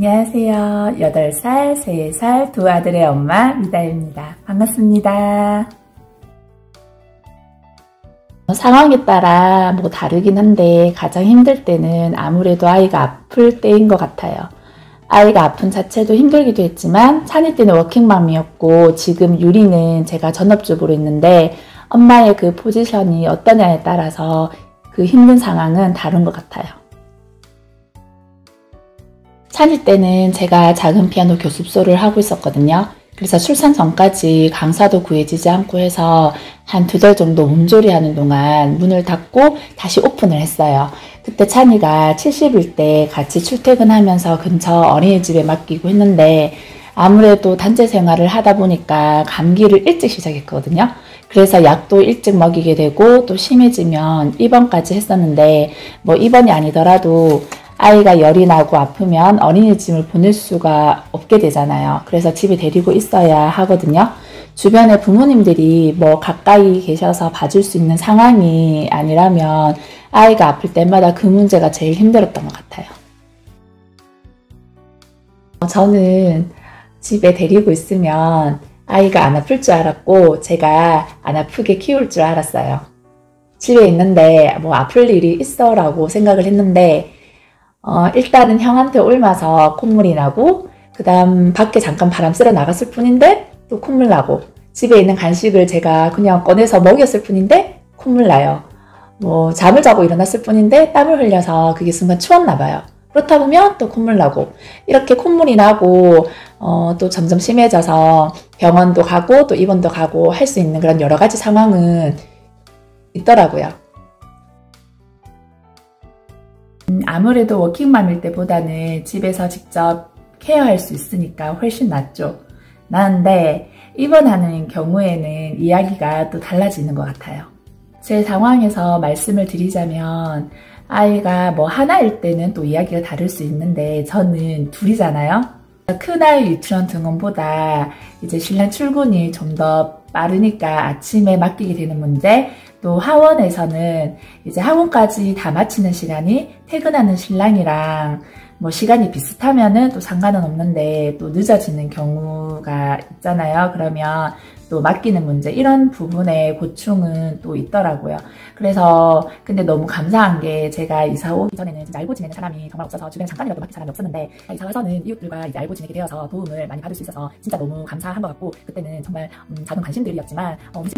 안녕하세요. 8살, 3살 두 아들의 엄마 미다입니다. 반갑습니다. 상황에 따라 다르긴 한데 가장 힘들 때는 아무래도 아이가 아플 때인 것 같아요. 아이가 아픈 자체도 힘들기도 했지만 찬이 때는 워킹맘이었고 지금 유리는 제가 전업주부로 있는데 엄마의 그 포지션이 어떠냐에 따라서 그 힘든 상황은 다른 것 같아요. 찬이 때는 제가 작은 피아노 교습소를 하고 있었거든요. 그래서 출산 전까지 강사도 구해지지 않고 해서 한 2달 정도 몸조리 하는 동안 문을 닫고 다시 오픈을 했어요. 그때 찬이가 70일 때 같이 출퇴근하면서 근처 어린이집에 맡기고 했는데 아무래도 단체 생활을 하다 보니까 감기를 일찍 시작했거든요. 그래서 약도 일찍 먹이게 되고 또 심해지면 입원까지 했었는데 입원이 아니더라도 아이가 열이 나고 아프면 어린이집을 보낼 수가 없게 되잖아요. 그래서 집에 데리고 있어야 하거든요. 주변에 부모님들이 가까이 계셔서 봐줄 수 있는 상황이 아니라면 아이가 아플 때마다 그 문제가 제일 힘들었던 것 같아요. 저는 집에 데리고 있으면 아이가 안 아플 줄 알았고 제가 안 아프게 키울 줄 알았어요. 집에 있는데 아플 일이 있어 라고 생각을 했는데 일단은 형한테 옮아서 콧물이 나고 그 다음 밖에 잠깐 바람 쐬러 나갔을 뿐인데 또 콧물 나고 집에 있는 간식을 제가 그냥 꺼내서 먹였을 뿐인데 콧물 나요. 잠을 자고 일어났을 뿐인데 땀을 흘려서 그게 순간 추웠나 봐요. 그렇다 보면 또 콧물 나고 이렇게 콧물이 나고 또 점점 심해져서 병원도 가고 또 입원도 가고 할 수 있는 그런 여러 가지 상황은 있더라고요. 아무래도 워킹맘일 때보다는 집에서 직접 케어할 수 있으니까 훨씬 낫죠. 나은데 입원하는 경우에는 이야기가 또 달라지는 것 같아요. 제 상황에서 말씀을 드리자면 아이가 하나일 때는 또 이야기가 다를 수 있는데 저는 둘이잖아요. 큰아이 유치원 등원보다 이제 신랑 출근이 좀 더 빠르니까 아침에 맡기게 되는 문제, 또 하원에서는 이제 학원까지 다 마치는 시간이 퇴근하는 신랑이랑 시간이 비슷하면은 또 상관은 없는데 또 늦어지는 경우가 있잖아요. 그러면 또 맡기는 문제, 이런 부분에 고충은 또 있더라고요. 그래서 근데 너무 감사한 게 제가 이사 오기 전에는 진짜 알고 지내는 사람이 정말 없어서 주변에 잠깐이라도 맡길 사람이 없었는데 이사 와서는 이웃들과 이제 알고 지내게 되어서 도움을 많이 받을 수 있어서 진짜 너무 감사한 것 같고 그때는 정말 작은 관심들이었지만 우리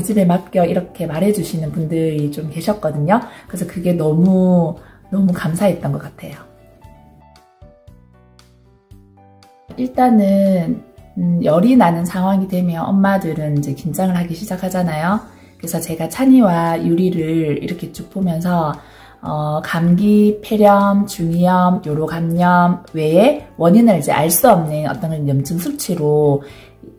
집에 맡겨 이렇게 말해주시는 분들이 좀 계셨거든요. 그래서 그게 너무 감사했던 것 같아요. 일단은 열이 나는 상황이 되면 엄마들은 이제 긴장을 하기 시작하잖아요. 그래서 제가 찬이와 유리를 이렇게 쭉 보면서 감기, 폐렴, 중이염, 요로감염 외에 원인을 이제 알 수 없는 어떤 염증 수치로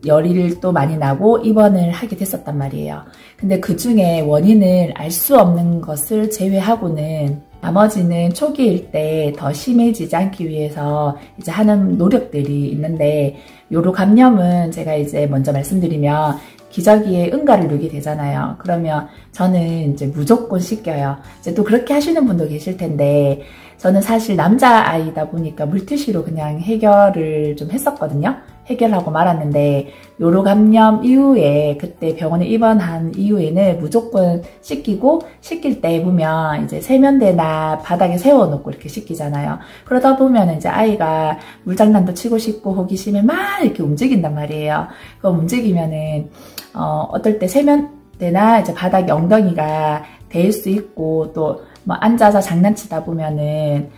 열이 또 많이 나고 입원을 하게 됐었단 말이에요. 근데 그 중에 원인을 알 수 없는 것을 제외하고는 나머지는 초기일 때 더 심해지지 않기 위해서 이제 하는 노력들이 있는데 요로감염은 제가 이제 먼저 말씀드리면 기저귀에 응가를 누게 되잖아요. 그러면 저는 이제 무조건 씻겨요. 이제 또 그렇게 하시는 분도 계실 텐데 저는 사실 남자아이다 보니까 물티슈로 그냥 해결을 좀 했었거든요. 해결하고 말았는데 요로감염 이후에 그때 병원에 입원한 이후에는 무조건 씻기고 씻길 때 보면 이제 세면대나 바닥에 세워놓고 이렇게 씻기잖아요. 그러다 보면 이제 아이가 물장난도 치고 싶고 호기심에 막 이렇게 움직인단 말이에요. 그럼 움직이면은 어떨 때 세면대나 이제 바닥에 엉덩이가 될 수 있고 또 앉아서 장난치다 보면은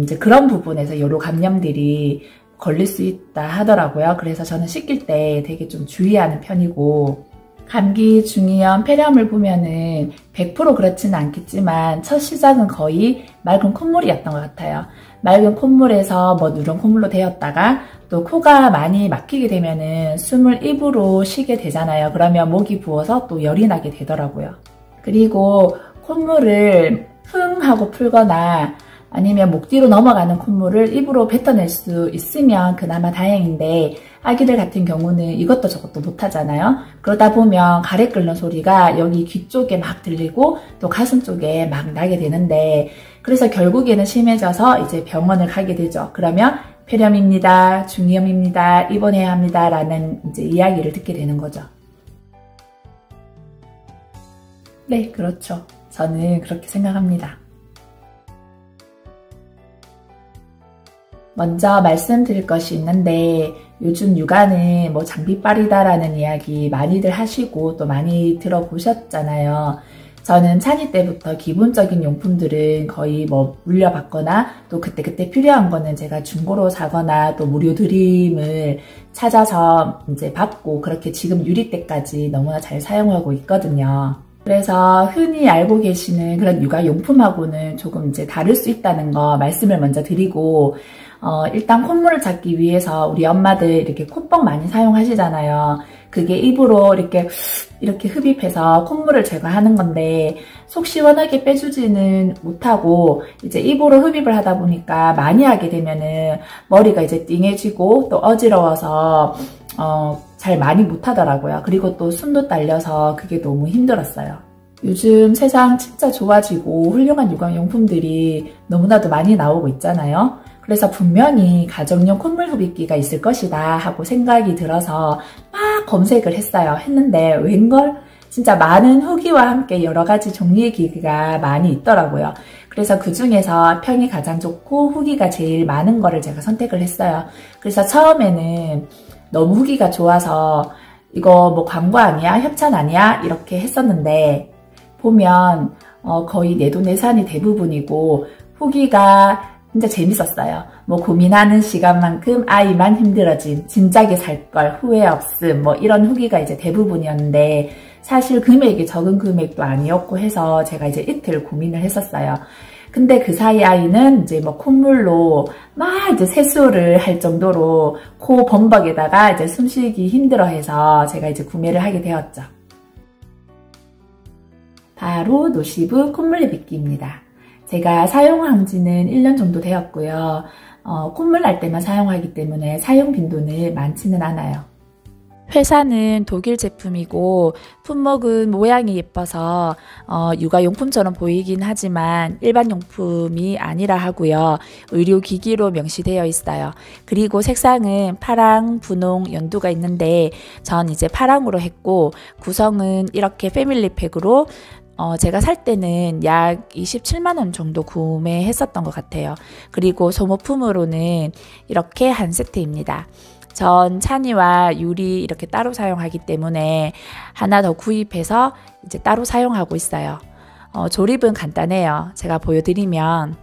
이제 그런 부분에서 요로감염들이 걸릴 수 있다 하더라고요. 그래서 저는 씻길 때 되게 좀 주의하는 편이고 감기, 중이염, 폐렴을 보면은 100% 그렇지는 않겠지만 첫 시작은 거의 맑은 콧물이었던 것 같아요. 맑은 콧물에서 누런 콧물로 되었다가 또 코가 많이 막히게 되면은 숨을 입으로 쉬게 되잖아요. 그러면 목이 부어서 또 열이 나게 되더라고요. 그리고 콧물을 흥 하고 풀거나 아니면 목 뒤로 넘어가는 콧물을 입으로 뱉어낼 수 있으면 그나마 다행인데 아기들 같은 경우는 이것도 저것도 못하잖아요. 그러다 보면 가래 끓는 소리가 여기 귀 쪽에 막 들리고 또 가슴 쪽에 막 나게 되는데, 그래서 결국에는 심해져서 이제 병원을 가게 되죠. 그러면 폐렴입니다, 중이염입니다, 입원해야 합니다 라는 이제 이야기를 듣게 되는 거죠. 네, 그렇죠. 저는 그렇게 생각합니다. 먼저 말씀드릴 것이 있는데, 요즘 육아는 뭐 장비빨이다라는 이야기 많이들 하시고 또 많이 들어보셨잖아요. 저는 찬이 때부터 기본적인 용품들은 거의 뭐 물려받거나 또 그때그때 필요한 거는 제가 중고로 사거나 또 무료 드림을 찾아서 이제 받고, 그렇게 지금 유리 때까지 너무나 잘 사용하고 있거든요. 그래서 흔히 알고 계시는 그런 육아용품하고는 조금 이제 다를 수 있다는 거 말씀을 먼저 드리고, 일단 콧물을 잡기 위해서 우리 엄마들 이렇게 콧봉 많이 사용하시잖아요. 그게 입으로 이렇게 흡입해서 콧물을 제거하는 건데, 속 시원하게 빼주지는 못하고 이제 입으로 흡입을 하다 보니까 많이 하게 되면은 머리가 이제 띵해지고 또 어지러워서 잘 많이 못하더라고요. 그리고 또 숨도 딸려서 그게 너무 힘들었어요. 요즘 세상 진짜 좋아지고 훌륭한 육아용품들이 너무나도 많이 나오고 있잖아요. 그래서 분명히 가정용 콧물 흡입기가 있을 것이다 하고 생각이 들어서 막 검색을 했는데 웬걸? 진짜 많은 후기와 함께 여러 가지 종류의 기기가 많이 있더라고요. 그래서 그 중에서 평이 가장 좋고 후기가 제일 많은 거를 제가 선택을 했어요. 그래서 처음에는 너무 후기가 좋아서 이거 뭐 광고 아니야? 협찬 아니야? 이렇게 했었는데, 보면 거의 내돈내산이 대부분이고 후기가 진짜 재밌었어요. 뭐 고민하는 시간만큼 아이만 힘들어짐, 진작에 살걸, 후회 없음, 뭐 이런 후기가 이제 대부분이었는데, 사실 금액이 적은 금액도 아니었고 해서 제가 이제 이틀 고민을 했었어요. 근데 그 사이 아이는 이제 뭐 콧물로 막 이제 세수를 할 정도로 코 범벅에다가 이제 숨쉬기 힘들어해서 제가 이제 구매를 하게 되었죠. 바로 노시브 콧물 흡입기입니다. 제가 사용한 지는 1년 정도 되었고요. 콧물 날 때만 사용하기 때문에 사용 빈도는 많지는 않아요. 회사는 독일 제품이고 품목은 모양이 예뻐서 육아용품처럼 보이긴 하지만 일반 용품이 아니라 하고요. 의료기기로 명시되어 있어요. 그리고 색상은 파랑, 분홍, 연두가 있는데 전 이제 파랑으로 했고, 구성은 이렇게 패밀리팩으로 제가 살 때는 약 27만원 정도 구매했었던 것 같아요. 그리고 소모품으로는 이렇게 한 세트입니다. 전 찬이와 유리 이렇게 따로 사용하기 때문에 하나 더 구입해서 이제 따로 사용하고 있어요. 조립은 간단해요. 제가 보여드리면,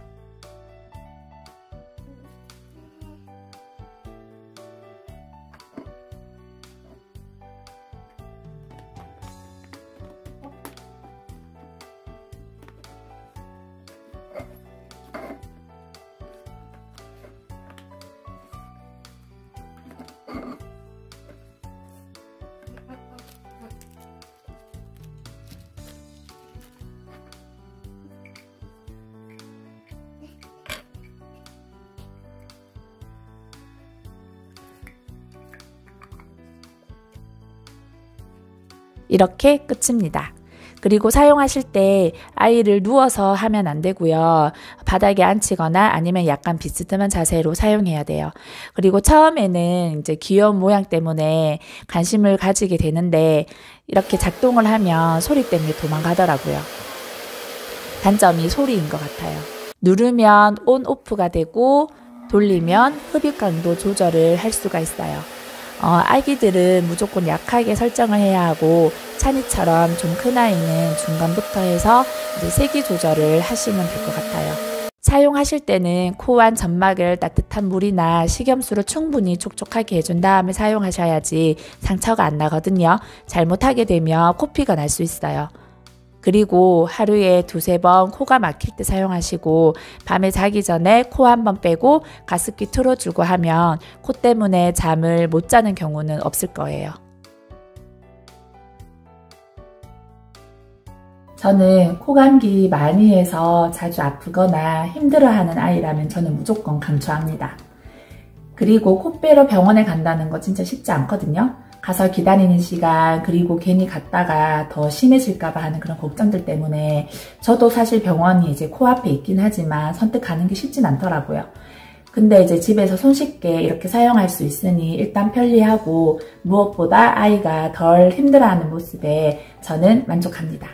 이렇게 끝입니다. 그리고 사용하실 때 아이를 누워서 하면 안 되고요. 바닥에 앉히거나 아니면 약간 비스듬한 자세로 사용해야 돼요. 그리고 처음에는 이제 귀여운 모양 때문에 관심을 가지게 되는데, 이렇게 작동을 하면 소리 때문에 도망가더라고요. 단점이 소리인 것 같아요. 누르면 온, 오프가 되고 돌리면 흡입 강도 조절을 할 수가 있어요. 아기들은 무조건 약하게 설정을 해야 하고, 찬이처럼 좀 큰 아이는 중간부터 해서 이제 세기 조절을 하시면 될 것 같아요. 사용하실 때는 코 안 점막을 따뜻한 물이나 식염수로 충분히 촉촉하게 해준 다음에 사용하셔야지 상처가 안 나거든요. 잘못하게 되면 코피가 날 수 있어요. 그리고 하루에 2~3번 코가 막힐 때 사용하시고, 밤에 자기 전에 코 한 번 빼고 가습기 틀어주고 하면 코 때문에 잠을 못 자는 경우는 없을 거예요. 저는 코감기 많이 해서 자주 아프거나 힘들어하는 아이라면 저는 무조건 강추합니다. 그리고 코 빼러 병원에 간다는 거 진짜 쉽지 않거든요. 가서 기다리는 시간, 그리고 괜히 갔다가 더 심해질까봐 하는 그런 걱정들 때문에 저도 사실 병원이 이제 코앞에 있긴 하지만 선뜻 가는 게 쉽진 않더라고요. 근데 이제 집에서 손쉽게 이렇게 사용할 수 있으니 일단 편리하고 무엇보다 아이가 덜 힘들어하는 모습에 저는 만족합니다.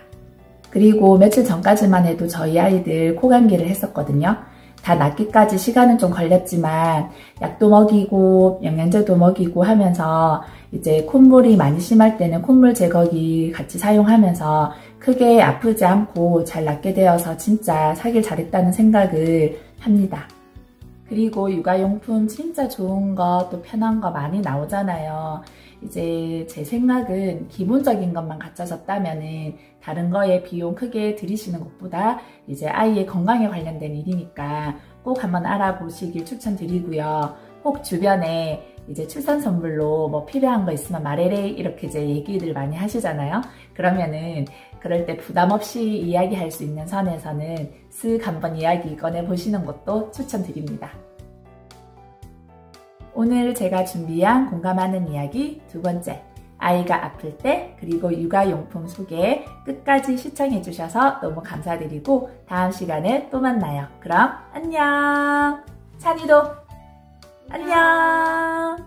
그리고 며칠 전까지만 해도 저희 아이들 코감기를 했었거든요. 다 낫기까지 시간은 좀 걸렸지만 약도 먹이고 영양제도 먹이고 하면서 이제 콧물이 많이 심할 때는 콧물 제거기 같이 사용하면서 크게 아프지 않고 잘 낫게 되어서 진짜 사길 잘했다는 생각을 합니다. 그리고 육아용품 진짜 좋은 거 또 편한 거 많이 나오잖아요. 이제 제 생각은 기본적인 것만 갖춰졌다면은 다른 거에 비용 크게 들이시는 것보다 이제 아이의 건강에 관련된 일이니까 꼭 한번 알아보시길 추천드리고요. 혹 주변에 이제 출산 선물로 뭐 필요한 거 있으면 말해래 이렇게 이제 얘기들 많이 하시잖아요. 그러면은 그럴 때 부담 없이 이야기할 수 있는 선에서는 쓱 한번 이야기 꺼내 보시는 것도 추천드립니다. 오늘 제가 준비한 공감하는 이야기 두 번째, 아이가 아플 때 그리고 육아용품 소개 끝까지 시청해 주셔서 너무 감사드리고 다음 시간에 또 만나요. 그럼 안녕! 찬이도 안녕!